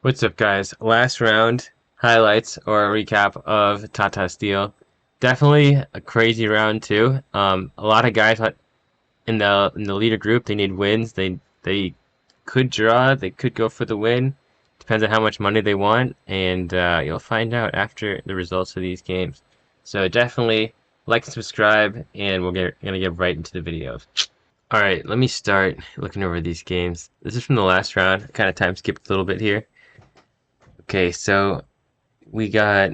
What's up, guys? Last round highlights or a recap of Tata Steel. Definitely a crazy round too. A lot of guys in the leader group, they need wins. They could draw. They could go for the win. Depends on how much money they want, and you'll find out after the results of these games. So definitely like and subscribe, and gonna get right into the video. All right, let me start looking over these games. This is from the last round. Kind of time skipped a little bit here. Okay, so we got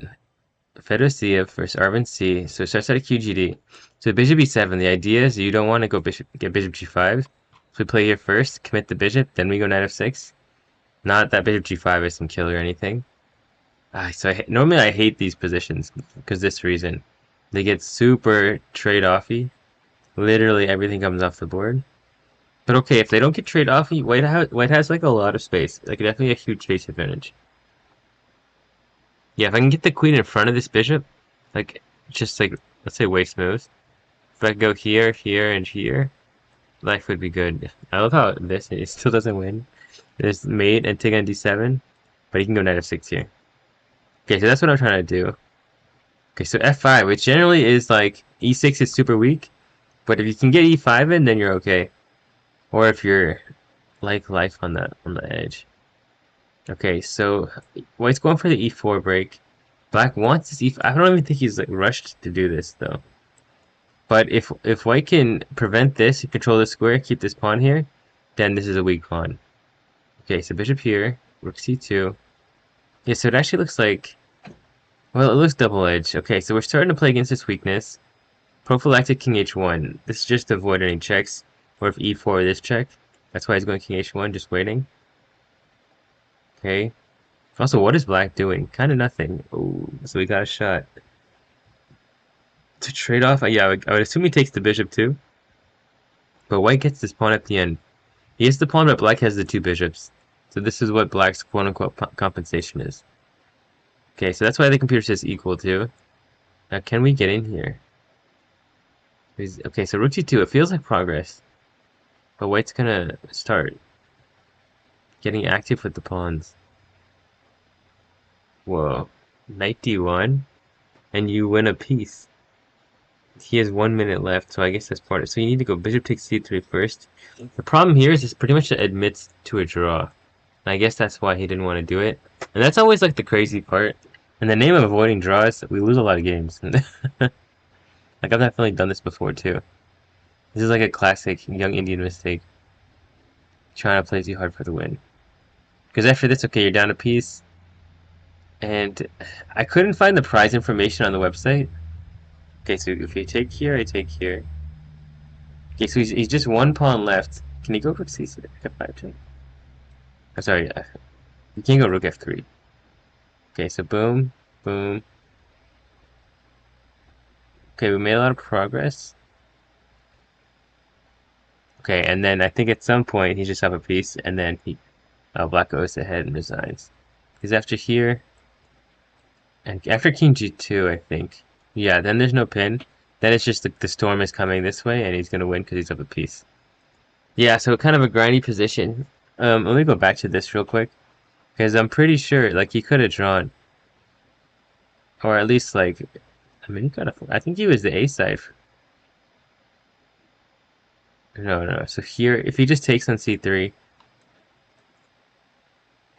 Fedoseev versus Arvin C. So it starts at a QGD. So bishop e7. The idea is you don't want to get bishop g5. So we play here first, commit the bishop, then we go knight f6. Not that bishop g5 is some killer or anything. Normally I hate these positions because this reason. They get super trade-offy. Literally everything comes off the board. But okay, if they don't get trade-offy, White has like a lot of space. Like definitely a huge space advantage. Yeah, if I can get the queen in front of this bishop, like, just like, let's say way smooth. If I could go here, here, and here, life would be good. I love how it still doesn't win. There's mate and take on d7, but he can go knight f6 here. Okay, so that's what I'm trying to do. Okay, so f5, which generally is like, e6 is super weak, but if you can get e5 in, then you're okay. Or if you're like life on the edge. Okay, so White's going for the e4 break. Black wants his e5. I don't even think he's like rushed to do this though. But if White can prevent this, control the square, keep this pawn here, then this is a weak pawn. Okay, so bishop here, rook c2. Yeah, so it actually looks like, well, it looks double-edged. Okay, so we're starting to play against this weakness. Prophylactic king h1. This is just to avoid any checks. Or if e4 this check. That's why he's going king h1, just waiting. Okay. Also, what is black doing? Kind of nothing. Oh, so we got a shot. To trade off? Yeah, I would assume he takes the bishop too. But white gets this pawn at the end. He has the pawn, but black has the two bishops. So this is what black's quote-unquote compensation is. Okay, so that's why the computer says equal to. Now, can we get in here? Okay, so rook g2, it feels like progress. But white's gonna start getting active with the pawns. Whoa. Knight d1, and you win a piece. He has 1 minute left, so I guess that's part of it. So you need to go bishop takes c3 first. The problem here is this pretty much admits to a draw. And I guess that's why he didn't want to do it. And that's always like the crazy part. In the name of avoiding draws, we lose a lot of games. Like I've definitely done this before too. This is like a classic young Indian mistake. Trying to play too hard for the win. Because after this, okay, you're down a piece. And I couldn't find the prize information on the website. Okay, so if you take here, I take here. Okay, so he's just one pawn left. Can he go rook c6? F5 check. I'm sorry, you can't go rook f3. Okay, so boom, boom. Okay, we made a lot of progress. Okay, and then I think at some point he just have a piece, and then black goes ahead and resigns. He's after here, and after king g2, I think. Yeah, then there's no pin. Then it's just the storm is coming this way, and he's gonna win because he's up a piece. Yeah, so kind of a grindy position. Let me go back to this real quick, because I'm pretty sure like he could have drawn, or at least like, I mean, he could have. I think he was the A side. No, no. So here, if he just takes on c3,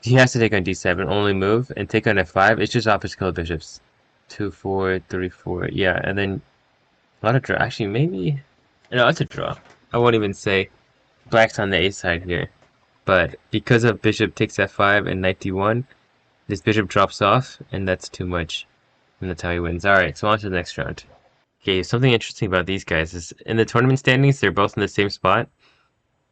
he has to take on d7, only move, and take on f5. It's just opposite color bishops. 2, 4, 3, 4. Yeah, and then a lot of draw. Actually, maybe. No, it's a draw. I won't even say black's on the A side here. But because of bishop takes f5 and knight d1, this bishop drops off, and that's too much. And that's how he wins. Alright, so on to the next round. Okay, something interesting about these guys is in the tournament standings, they're both in the same spot.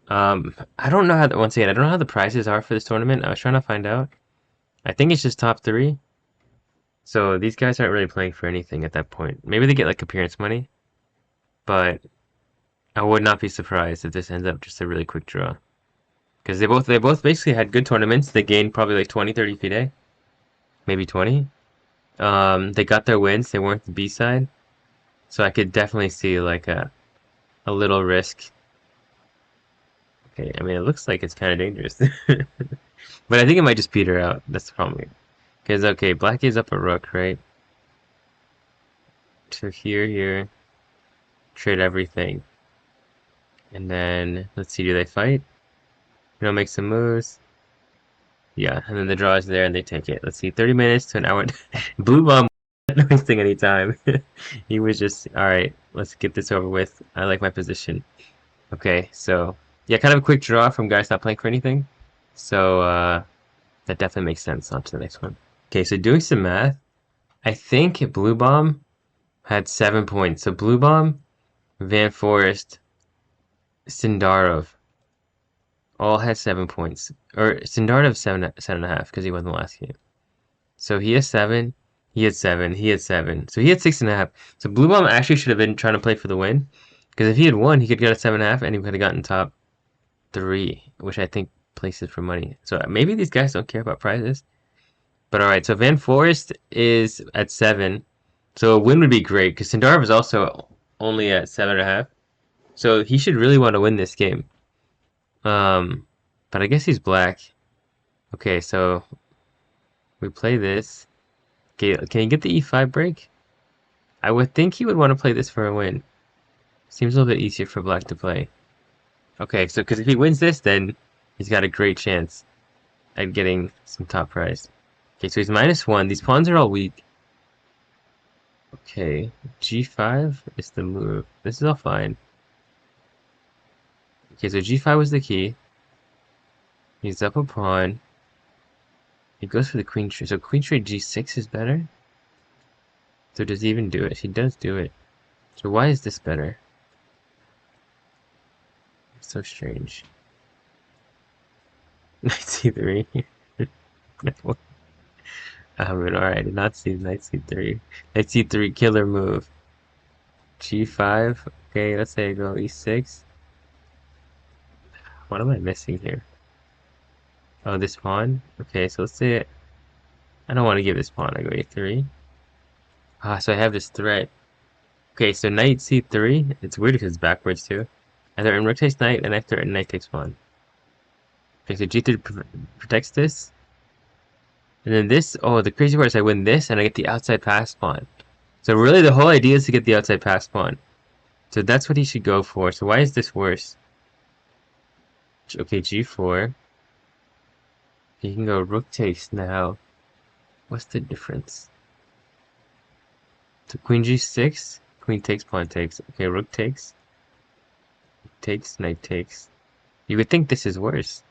I don't know once again, I don't know how the prizes are for this tournament. I was trying to find out. I think it's just top 3. So these guys aren't really playing for anything at that point. Maybe they get like appearance money, but I would not be surprised if this ends up just a really quick draw. Because they both basically had good tournaments. They gained probably like 20, 30 FIDE. Maybe 20. They got their wins. They weren't the B side. So I could definitely see like a little risk. Okay, I mean it looks like it's kind of dangerous. But But I think it might just peter out. That's the problem. Because, okay, black is up a rook, right? So here, trade everything. And then, let's see, do they fight? Make some moves. Yeah, and then the draw is there and they take it. Let's see, 30 minutes to an hour. Bluebaum wasn't wasting any time. He was just, alright, let's get this over with. I like my position. Okay, so, yeah, kind of a quick draw from guys not playing for anything. So, that definitely makes sense. On to the next one. Okay, so doing some math, I think Bluebaum had 7 points. So Bluebaum, Van Foreest, Sindarov all had 7 points. Or Sindarov 7.5 because he won the last game. So he has 7, he had 7, he had 7. So he had 6.5. So Bluebaum actually should have been trying to play for the win. Because if he had won, he could get a 7.5 and he could have gotten top 3, which I think places for money. So maybe these guys don't care about prizes. But alright, so Van Foreest is at 7. So a win would be great, because Sindarov is also only at 7.5. So he should really want to win this game. But I guess he's black. Okay, so we play this. Okay, can he get the e5 break? I would think he would want to play this for a win. Seems a little bit easier for black to play. Okay, so because if he wins this, then he's got a great chance at getting some top prize. Okay, so he's -1. These pawns are all weak. Okay, g5 is the move. This is all fine. Okay, so g5 was the key. He's up a pawn. He goes for the queen trade. So queen trade g6 is better? So does he even do it? He does do it. So why is this better? It's so strange. Knight c3. Alright, I did not see knight c3. Knight c3, killer move. g5. Okay, let's say I go e6. What am I missing here? Oh, this pawn? Okay, so let's say I don't want to give this pawn. I go a3. Ah, so I have this threat. Okay, so knight c3. It's weird because it's backwards too. I threaten rook takes knight, and I threaten knight takes pawn. Okay, so g3 protects this. And then this, oh, the crazy part is I win this, and I get the outside pass pawn. So really the whole idea is to get the outside pass pawn. So that's what he should go for. So why is this worse? Okay, g4. He can go rook takes now. What's the difference? So queen g6, queen takes, pawn takes. Okay, rook takes. Takes, knight takes. You would think this is worse.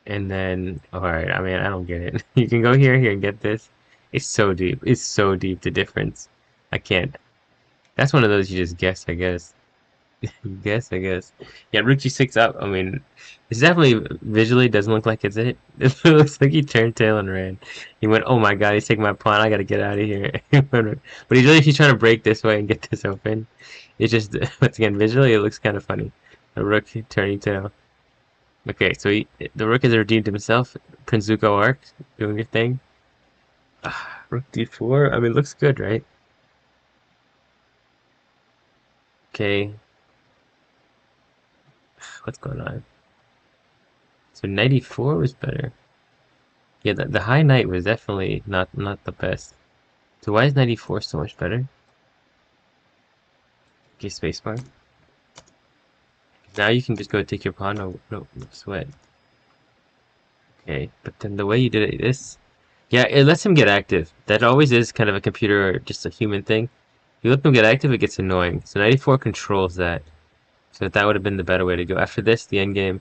And then, alright, I mean, I don't get it. You can go here and get this. It's so deep. It's so deep, the difference. I can't. That's one of those you just guess, I guess. I guess. Yeah, rook g6 up. I mean, it's definitely visually doesn't look like it's it. It looks like he turned tail and ran. He went, oh my god, he's taking my pawn. I gotta get out of here. But he's trying to break this way and get this open. It's just, once again, visually it looks kind of funny. A rook turning tail. Okay, so the rook has redeemed himself. Prince Zuko arc, doing your thing. Rook d4. I mean, looks good, right? Okay. What's going on? So 94 was better. Yeah, the high knight was definitely not the best. So why is 94 so much better? Okay, spacebar. Now you can just go take your pawn. No sweat. Okay, but then the way you did it, yeah, it lets him get active. That always is kind of a computer or just a human thing. You let them get active, it gets annoying. So 94 controls that. So that would have been the better way to go. After this, the endgame,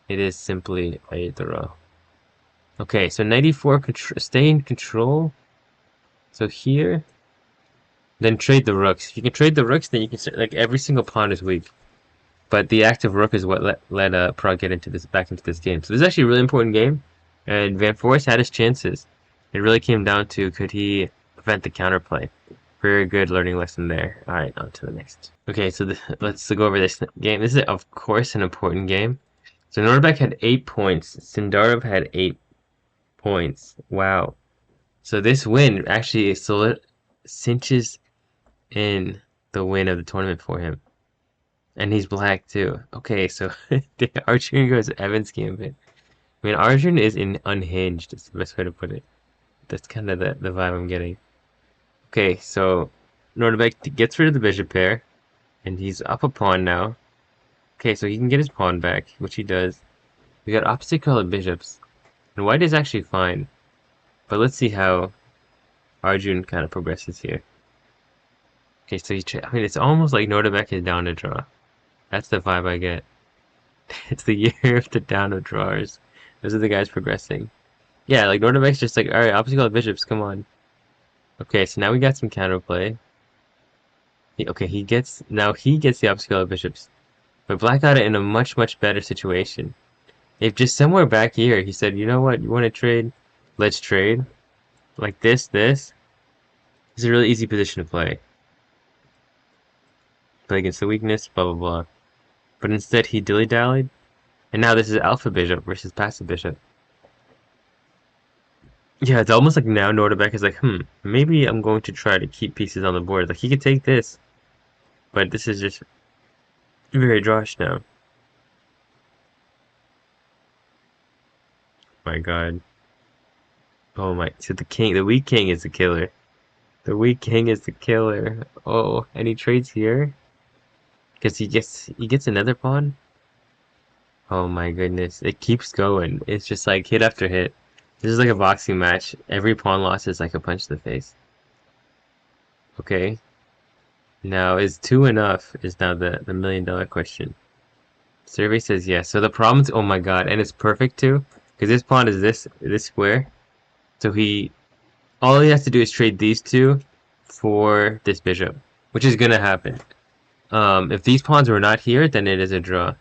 it is simply a draw. Okay, so 94 stay in control. So here, then trade the rooks. If you can trade the rooks, then you can like every single pawn is weak. But the active rook is what let Pragg get back into this game. So this is actually a really important game, and Van Foreest had his chances. It really came down to could he prevent the counterplay. Very good learning lesson there. All right, on to the next. Okay, so let's go over this game. This is of course an important game. So Nodirbek had 8 points. Sindarov had 8 points. Wow. So this win actually cinches in the win of the tournament for him. And he's black too. Okay, so Arjun goes Evans Gambit. I mean, Arjun is unhinged. Is the best way to put it. That's kind of the vibe I'm getting. Okay, so Nodirbek gets rid of the bishop pair, and he's up a pawn now. Okay, so he can get his pawn back, which he does. We got opposite colored bishops, and white is actually fine. But let's see how Arjun kind of progresses here. Okay, so I mean, it's almost like Nodirbek is down to draw. That's the vibe I get. It's the year of the down of drawers. Those are the guys progressing. Yeah, like Nodirbek's just like, alright, opposite colored bishops, come on. Okay, so now we got some counterplay. Okay, he gets the opposite colored bishops. But black got it in a much, much better situation. If just somewhere back here, he said, you know what, you want to trade? Let's trade. Like this. It's a really easy position to play. Play against the weakness, blah, blah, blah. But instead, he dilly-dallied. And now this is alpha bishop versus passive bishop. Yeah, it's almost like now Nodirbek is like, maybe I'm going to try to keep pieces on the board. Like, he could take this. But this is just very drawish now. My god. Oh my, so the weak king is the killer. The weak king is the killer. Oh, and he trades here? Because he gets another pawn? Oh my goodness, it keeps going. It's just like hit after hit. This is like a boxing match. Every pawn loss is like a punch to the face. Okay. Now, is 2 enough? Is now the $1,000,000 question. Survey says yes. So the problem's, oh my god, and it's perfect too, because this pawn is this square. So all he has to do is trade these two for this bishop, which is gonna happen. If these pawns were not here, then it is a draw.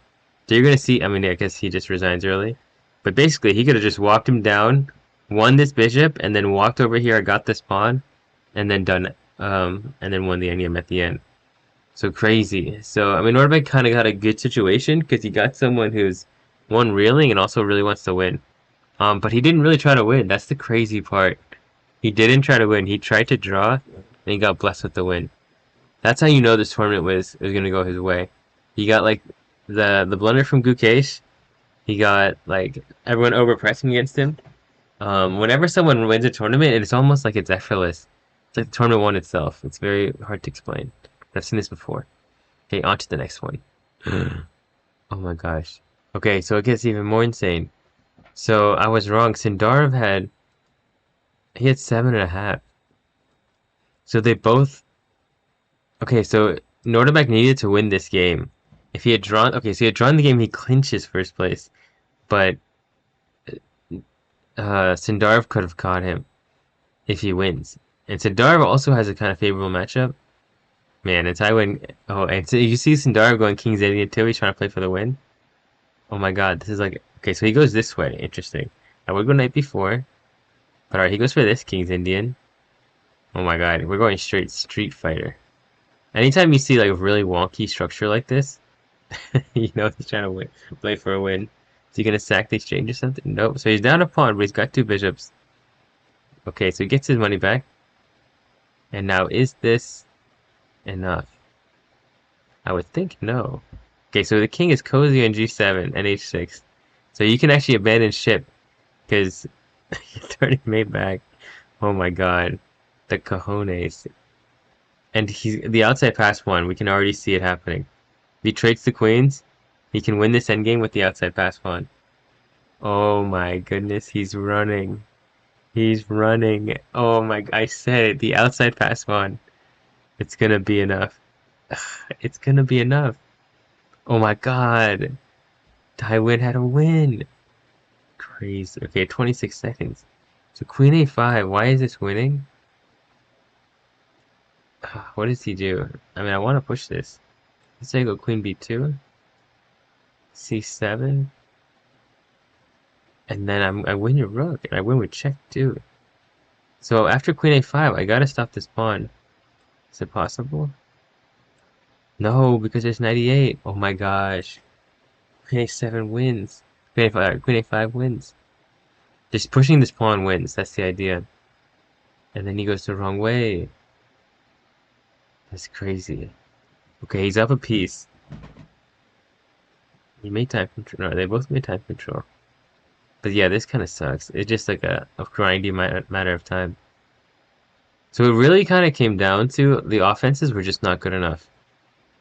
So you're gonna see, I mean, I guess he just resigns early. But basically, he could have just walked him down, won this bishop, and then walked over here, got this pawn, and then and then won the endgame at the end. So crazy. So, I mean, Nodirbek kind of got a good situation, because he got someone who's, one, reeling, and also really wants to win. But he didn't really try to win. That's the crazy part. He didn't try to win. He tried to draw, and he got blessed with the win. That's how you know this tournament was gonna go his way. He got like the blunder from Gukesh. He got like everyone overpressing against him. Whenever someone wins a tournament, it's almost like it's effortless. It's like the tournament won itself. It's very hard to explain. I've seen this before. Okay, on to the next one. Oh my gosh. Okay, so it gets even more insane. So I was wrong. Sindarov had 7.5. So they both. Okay, so Nodirbek needed to win this game. If he had drawn, okay, so he had drawn the game, he clinches first place, but Sindarov could have caught him if he wins. And Sindarov also has a kind of favorable matchup. Man, it's I win. Oh, and so you see Sindarov going King's Indian too. He's trying to play for the win. Oh my God, this is like okay. So he goes this way. Interesting. I would go knight b4, but alright, he goes for this King's Indian. Oh my God, we're going straight Street Fighter. Anytime you see like a really wonky structure like this, you know he's trying to play for a win. Is he gonna sack the exchange or something? Nope. So he's down a pawn, but he's got 2 bishops. Okay, so he gets his money back. And now, is this enough? I would think no. Okay, so the king is cozy on g7 and h6. So you can actually abandon ship, because you're turning mate back. Oh my god. The cojones. And the outside pass one, we can already see it happening. If he trades the queens, he can win this endgame with the outside pass pawn. Oh my goodness, he's running. He's running. Oh my, I said it, the outside pass pawn. It's gonna be enough. It's gonna be enough. Oh my god. Taiwan had a win. Crazy. Okay, 26 seconds. So queen a5, why is this winning? What does he do? I mean, I want to push this. Let's say go queen b2, c7, and then I win your rook, and I win with check too. So after queen a5, I gotta stop this pawn. Is it possible? No, because there's 98. Oh my gosh. Queen a7 wins. Queen a5 wins. Just pushing this pawn wins. That's the idea. And then he goes the wrong way. That's crazy. Okay, he's up a piece. He made time control. No, they both made time control. But yeah, this kind of sucks. It's just like a grindy matter of time. So it really kind of came down to the offenses were just not good enough.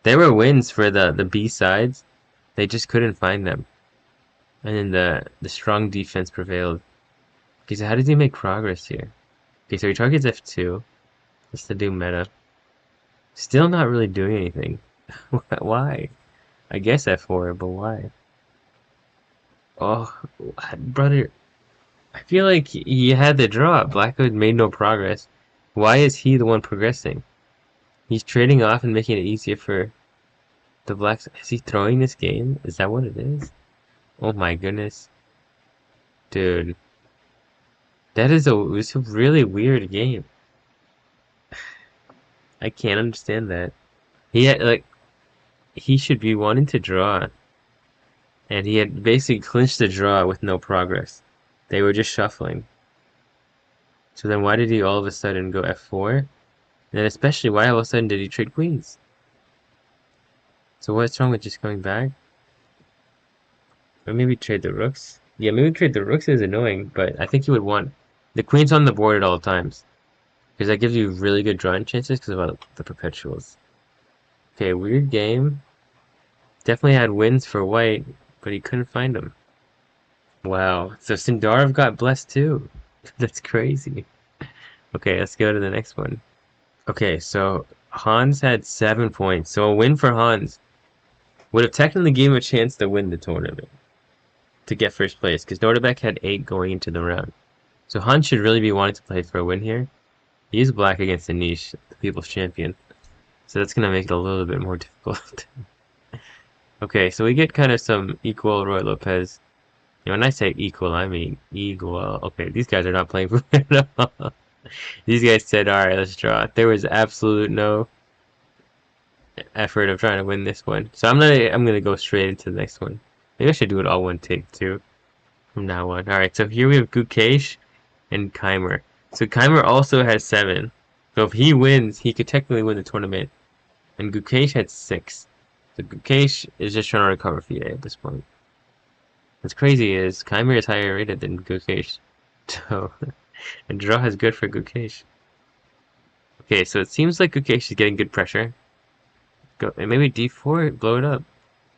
There were wins for the B sides. They just couldn't find them. And then the strong defense prevailed. Okay, so how does he make progress here? Okay, so he targets F2. Just to do meta. Still not really doing anything. Why? I guess F4, but why? Oh, brother. I feel like he had the draw. Blackwood made no progress. Why is he the one progressing? He's trading off and making it easier for the blacks. Is he throwing this game? Is that what it is? Oh my goodness. Dude. It was a really weird game. I can't understand that. He should be wanting to draw. And he had basically clinched the draw with no progress. They were just shuffling. So then why did he all of a sudden go F4? And then especially why all of a sudden did he trade queens? So what's wrong with just going back? Or maybe trade the rooks? Yeah, maybe trade the rooks is annoying, but I think you would want the queens on the board at all times. Because that gives you really good drawing chances because of the perpetuals. Okay, weird game. Definitely had wins for white, but he couldn't find them. Wow, so Sindarov got blessed too. That's crazy. Okay, let's go to the next one. Okay, so Hans had 7 points. So a win for Hans would have technically given him a chance to win the tournament. To get first place, because Nodirbek had 8 going into the round. So Hans should really be wanting to play for a win here. He's black against the niche, the people's champion. So that's going to make it a little bit more difficult. Okay, so we get kind of some equal Roy Lopez. You know, when I say equal, I mean equal. Okay, these guys are not playing for it at all. These guys said, alright, let's draw. There was absolute no effort of trying to win this one. So I'm gonna go straight into the next one. Maybe I should do it all one take too. From now on. Alright, so here we have Gukesh and Keymer. So Keymer also has 7. So if he wins, he could technically win the tournament. And Gukesh had 6. So Gukesh is just trying to recover FIDE at this point. What's crazy is Keymer is higher rated than Gukesh. So, and draw is good for Gukesh. Okay, so it seems like Gukesh is getting good pressure. Go, and maybe D4, blow it up.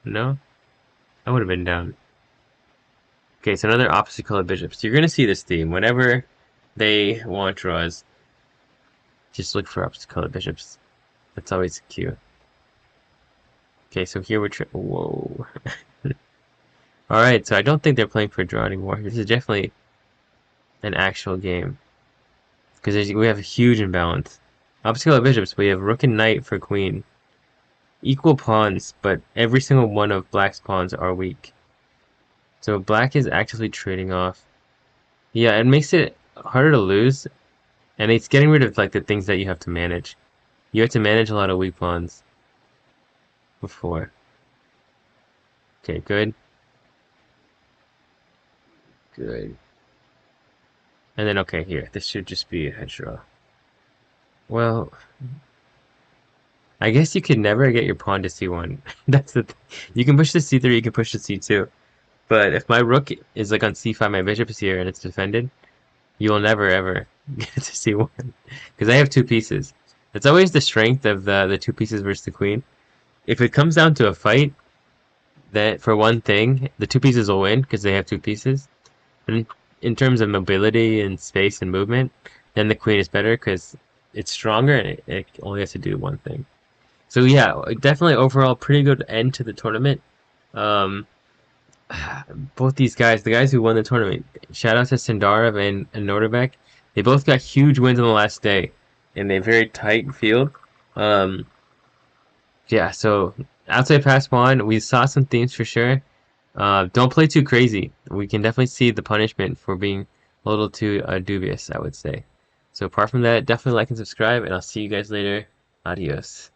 No? I would have been down. Okay, so another opposite color bishops. You're going to see this theme. Whenever they want draws, just look for opposite color bishops. That's always cute. Okay, so here we're whoa. Alright, so I don't think they're playing for a draw anymore. This is definitely an actual game. Because we have a huge imbalance. Opposite color bishops, we have rook and knight for queen. Equal pawns, but every single one of black's pawns are weak. So black is actively trading off. Yeah, it makes it harder to lose. And it's getting rid of like the things that you have to manage. You have to manage a lot of weak pawns. Before. Okay, good. Good. And then, okay, here. This should just be a head draw. Well, I guess you could never get your pawn to C1. That's the thing. You can push to C3, you can push to C2. But if my rook is like on C5, my bishop is here, and it's defended, you will never, ever get to C1. Because I have 2 pieces. It's always the strength of the 2 pieces versus the queen. If it comes down to a fight, that for one thing, the 2 pieces will win, because they have 2 pieces. And in terms of mobility and space and movement, then the queen is better because it's stronger and it only has to do one thing. So yeah, definitely overall pretty good end to the tournament. Both these guys, the guys who won the tournament, shout out to Sindarov and Nodirbek. They both got huge wins on the last day in a very tight field. Yeah, so outside pass pawn, we saw some themes for sure. Don't play too crazy. We can definitely see the punishment for being a little too dubious, I would say. So apart from that, definitely like and subscribe, and I'll see you guys later. Adios.